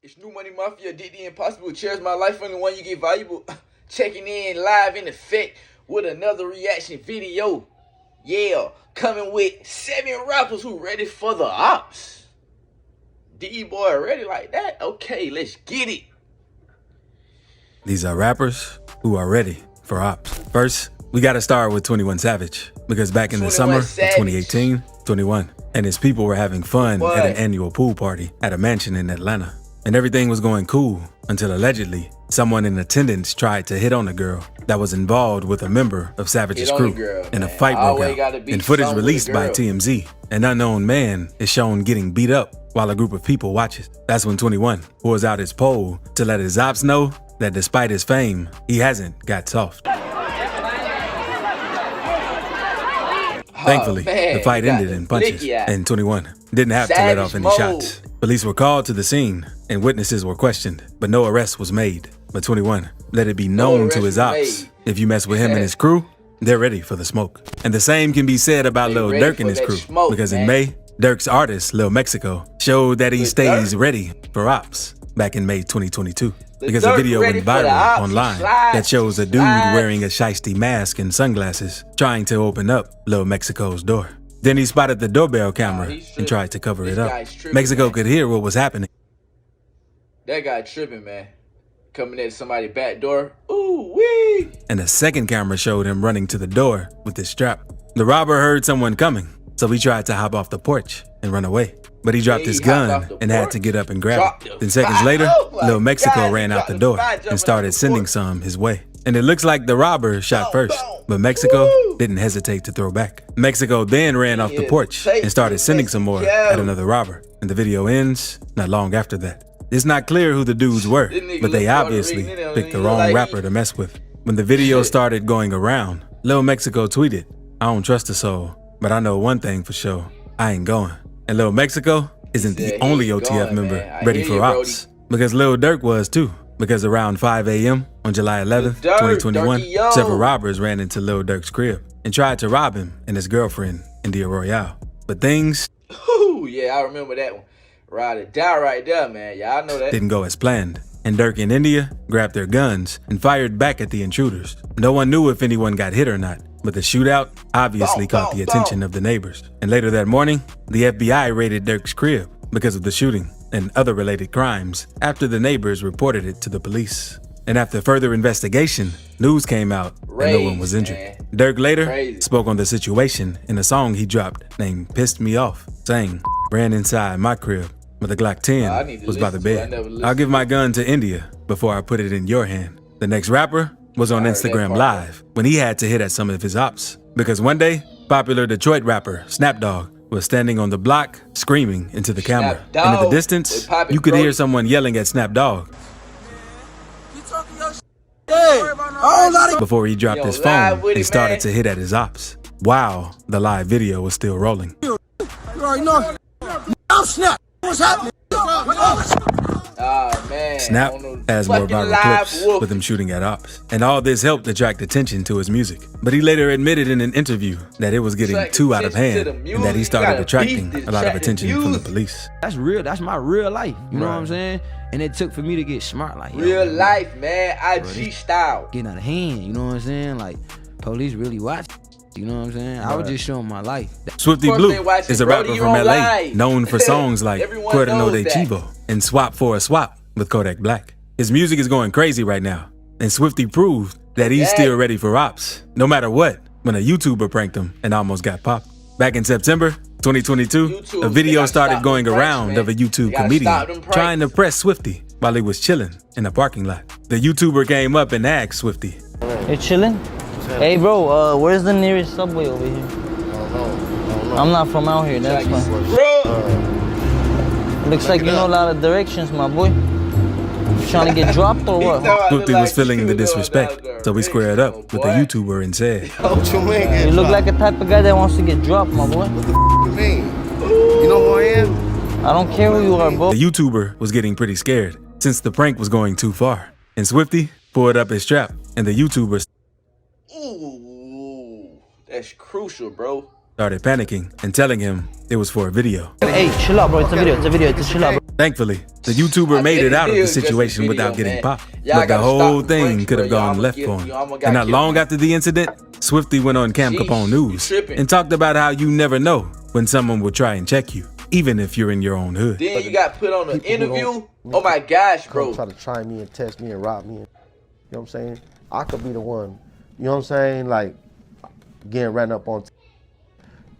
It's New Money Mafia, did the impossible. Cherish my life from the one you get valuable. Checking in live in effect with another reaction video. Yeah, coming with 7 rappers who ready for the Opps. D-boy ready like that? Okay, let's get it. These are rappers who are ready for Opps. First, we gotta start with 21 Savage, because back in the summer of 2018, 21 and his people were having fun at an annual pool party at a mansion in Atlanta. And everything was going cool until allegedly someone in attendance tried to hit on a girl that was involved with a member of Savage's crew, and a fight broke out. In footage released by TMZ, an unknown man is shown getting beat up while a group of people watches. That's when 21 pulls out his pole to let his ops know that despite his fame, he hasn't got soft. Thankfully, the fight ended in punches, and 21 didn't have to let off any shots. Police were called to the scene, and witnesses were questioned, but no arrest was made. But 21 let it be known to his ops, if you mess with him and his crew, they're ready for the smoke. And the same can be said about Lil Durk and his crew, because in May, Durk's artist, Lil Mexico, showed that he stays ready for Opps back in May 2022. Because a video went viral online that shows a dude wearing a shiesty mask and sunglasses trying to open up Lil Mexico's door. Then he spotted the doorbell camera and tried to cover it up. Mexico could hear what was happening. That guy tripping, man. Coming at somebody's back door. Ooh wee! And a second camera showed him running to the door with his strap. The robber heard someone coming, so he tried to hop off the porch and run away. But he dropped his gun and had to get up and grab it. Then seconds later, Lil Mexico ran out the door and started sending some his way. And it looks like the robber shot first, but Mexico didn't hesitate to throw back. Mexico then ran off the porch and started sending some more at another robber. And the video ends not long after that. It's not clear who the dudes were, but they obviously picked the wrong rapper to mess with. When the video started going around, Lil Mexico tweeted, "I don't trust a soul, but I know one thing for sure, I ain't going." And Lil Mexico isn't the only OTF member ready for Opps, because Lil Durk was too. Because around 5 a.m. on July 11th, 2021, several robbers ran into Lil Durk's crib and tried to rob him and his girlfriend, India Royale. But things yeah, I remember that one. Ride or die right there, man. Yeah, I know that. Didn't go as planned. And Durk and India grabbed their guns and fired back at the intruders. No one knew if anyone got hit or not, but the shootout obviously caught the attention of the neighbors. And later that morning, the FBI raided Durk's crib because of the shooting and other related crimes after the neighbors reported it to the police. And after further investigation, news came out and no one was injured. Durk later spoke on the situation in a song he dropped named "Pissed Me Off," saying, "Ran inside my crib, but the Glock 10 was by the bed. I'll give my gun to India before I put it in your hand." The next rapper was on Instagram Live when he had to hit at some of his ops, because one day, popular Detroit rapper Snap Dogg was standing on the block screaming into the camera. And in the distance, you could hear someone yelling at Snap Dogg before he dropped his phone and started to hit at his ops, while the live video was still rolling. You already know. I'm Snap. What's happening? Man. Snap has more viral clips with him shooting at Opps, and all this helped attract attention to his music. But he later admitted in an interview that it was getting too out of hand and that he started attracting a lot of attention from the police. That's real. That's my real life. You know what I'm saying? And it took for me to get smart, like real life, man. IG style. Getting out of hand. You know what I'm saying? Like police really watch. You know what I'm saying? I was just showing my life. Swifty Blue is a rapper from LA, known for songs like Cuerno de Chivo and Swap for a Swap with Kodak Black. His music is going crazy right now, and Swifty proved that he's still ready for Opps, no matter what, when a YouTuber pranked him and almost got popped. Back in September 2022, a video started going around of a YouTube comedian trying to press Swifty while he was chilling in a parking lot. The YouTuber came up and asked Swifty, "You chilling? Hey bro, where's the nearest subway over here?" I'm not from out here, that's why. Looks like you know a lot of directions, my boy. You trying to get dropped or what? Swifty was feeling the disrespect, so he squared up with the YouTuber and said, "You look like a type of guy that wants to get dropped, my boy." What the f you mean? You know who I am? I don't care who you are, bro. The YouTuber was getting pretty scared since the prank was going too far. And Swifty pulled up his strap, and the YouTuber that's crucial, bro. Started panicking and telling him it was for a video. Hey, chill out, bro. It's a video. It's a video. Chill out, bro. Thankfully, the YouTuber made it out of the situation without getting popped. But the whole thing could have gone left for him. And not long after the incident, Swifty went on Cam Capone News and talked about how you never know when someone will try and check you, even if you're in your own hood. Then you got put on an interview. Oh my gosh, bro. Try to try me and test me and rob me. You know what I'm saying? I could be the one. You know what I'm saying? Like getting ran up on.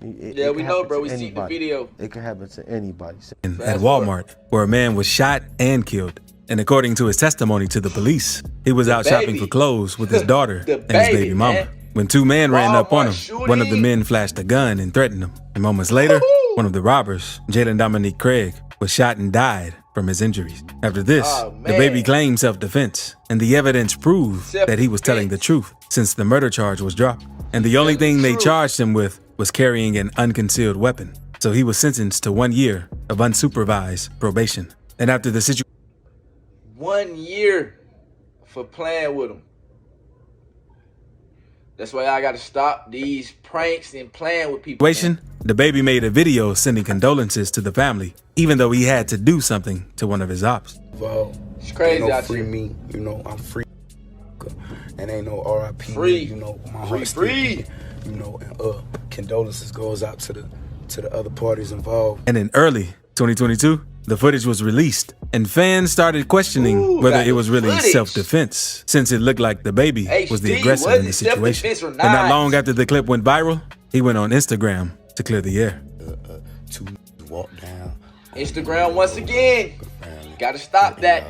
Yeah, we know, bro. We see the video. It can happen to anybody. At Walmart, where a man was shot and killed. And according to his testimony to the police, he was out shopping for clothes with his daughter and his baby mama. When two men ran up on him, one of the men flashed a gun and threatened him. And moments later, one of the robbers, Jalen Dominique Craig, was shot and died from his injuries. After this, the baby claimed self-defense, and the evidence proved that he was telling the truth since the murder charge was dropped. And the only thing they charged him with was carrying an unconcealed weapon. So he was sentenced to 1 year of unsupervised probation. And after the situation, 1 year for playing with him. That's why I gotta stop these pranks and playing with people. The baby made a video sending condolences to the family, even though he had to do something to one of his ops. Well, it's crazy ain't no out free here. Me, you know, I'm free. And ain't no RIP. Free. You know, my heart's free. You know, and condolences goes out to the other parties involved. And in early 2022, the footage was released, and fans started questioning whether it was really self-defense, since it looked like the baby was the aggressor in the situation. And not long after the clip went viral, he went on Instagram to clear the air. To walk down. Instagram once again. Gotta stop that.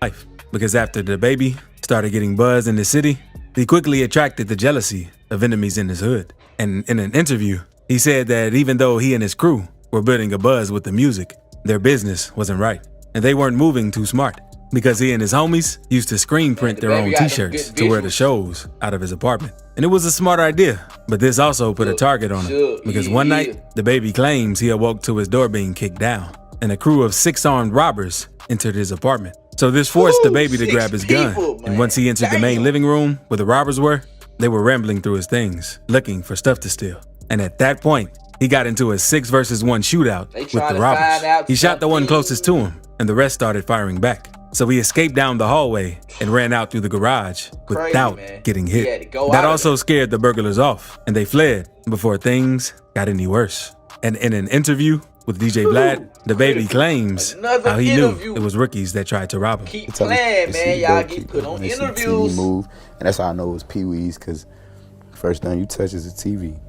Life, because after the baby started getting buzz in the city, he quickly attracted the jealousy of enemies in his hood. And in an interview, he said that even though he and his crew were building a buzz with the music, their business wasn't right, and they weren't moving too smart, because he and his homies used to screen print their own t-shirts to wear the shows out of his apartment. And it was a smart idea, but this also put a target on him, because one night, the baby claims he awoke to his door being kicked down, and a crew of 6 armed robbers entered his apartment. So this forced the baby to grab his gun, and once he entered the main living room where the robbers were, they were rambling through his things, looking for stuff to steal. And at that point, he got into a 6 versus 1 shootout with the robbers. He shot the one closest to him, and the rest started firing back. So he escaped down the hallway and ran out through the garage without getting hit. That also scared the burglars off, and they fled before things got any worse. And in an interview with DJ Vlad, the baby claims how he knew it was rookies that tried to rob him. Keep playing, man. Y'all get put on interviews. Move, and that's how I know it was Pee-wee's, because first thing you touch is a TV.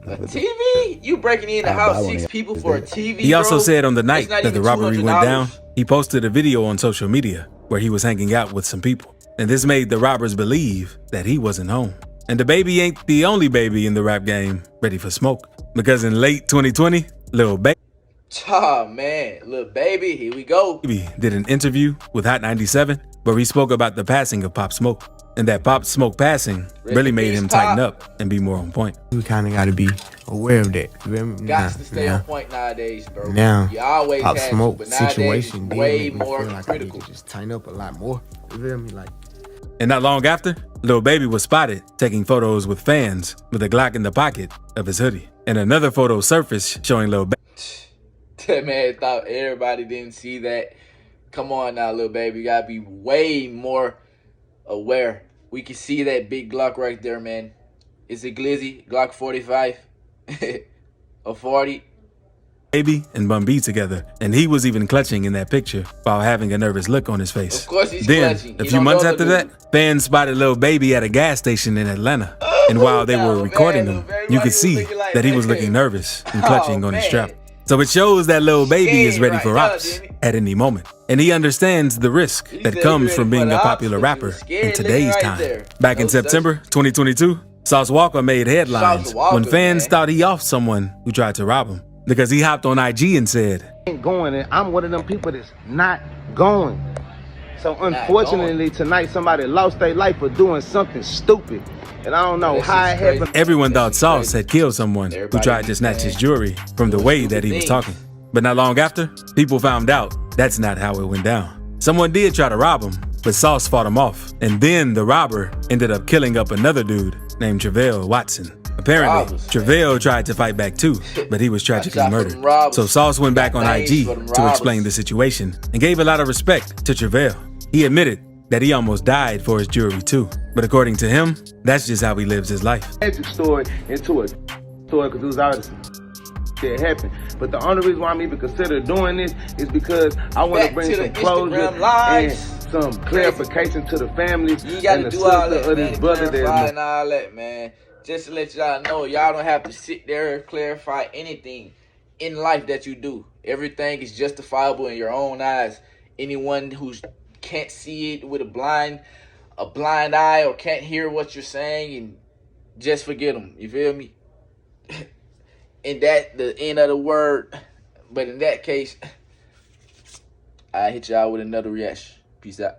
A TV? You breaking in the house 6 people for a TV, He also bro? said on the night that the robbery went $200. down, he posted a video on social media where he was hanging out with some people. And this made the robbers believe that he wasn't home. And the baby ain't the only baby in the rap game ready for smoke. Because in late 2020, Lil Baby man, Lil Baby, here we go. Did an interview with Hot 97 where he spoke about the passing of Pop Smoke. And that Pop Smoke passing really made him tighten up and be more on point. We kind of got to be aware of that. You feel me? Got to stay on point nowadays, bro. Now, you always Pop had Smoke to, but nowadays situation way did make me more feel like critical. I need to just tighten up a lot more. You feel me? Like. And not long after, Lil Baby was spotted taking photos with fans with a Glock in the pocket of his hoodie. And another photo surfaced showing Lil Baby. That man thought everybody didn't see that. Come on now, Lil Baby. You gotta be way more aware. We can see that big Glock right there, man. It's a Glizzy, Glock 45, a 40. Baby and Bun B together, and he was even clutching in that picture while having a nervous look on his face. Of course he's then, clutching. A few months after that, fans spotted Lil Baby at a gas station in Atlanta. And while they were recording him, you could see that he was looking nervous and clutching on his strap. So it shows that Lil Baby is ready for Opps at any moment. And he understands the risk that comes from being a popular rapper in today's time. Back in September 2022, Sauce Walker made headlines when fans thought he offed someone who tried to rob him. Because he hopped on IG and said, "Ain't going, and I'm one of them people that's not going." So unfortunately tonight somebody lost their life for doing something stupid. And I don't know how it happened. Everyone thought Sauce had killed someone who tried to snatch his jewelry from the way that he was talking. But not long after, people found out that's not how it went down. Someone did try to rob him, but Sauce fought him off. And then the robber ended up killing up another dude named Travell Watson. Apparently, Robbers. Travell tried to fight back too, but he was tragically shot for murdered. them robbers. So Sauce went back on Got IG names for them to explain robbers. the situation and gave a lot of respect to Travell. He admitted that he almost died for his jewelry too. But according to him, that's just how he lives his life. Magic story into a story because it was out of that happened. But the only reason why I'm even consider doing this is because I want Back to bring to some the closure Instagram lives. and some clarification to the family You ain't gotta and the do all sister that, of man. this brother Clarify that and all that, man. Just to let y'all know, y'all don't have to sit there and clarify anything in life that you do. Everything is justifiable in your own eyes. Anyone who can't see it with a blind eye or can't hear what you're saying, and just forget them. You feel me? And that the end of the word. But in that case, I hit y'all with another reaction. Peace out.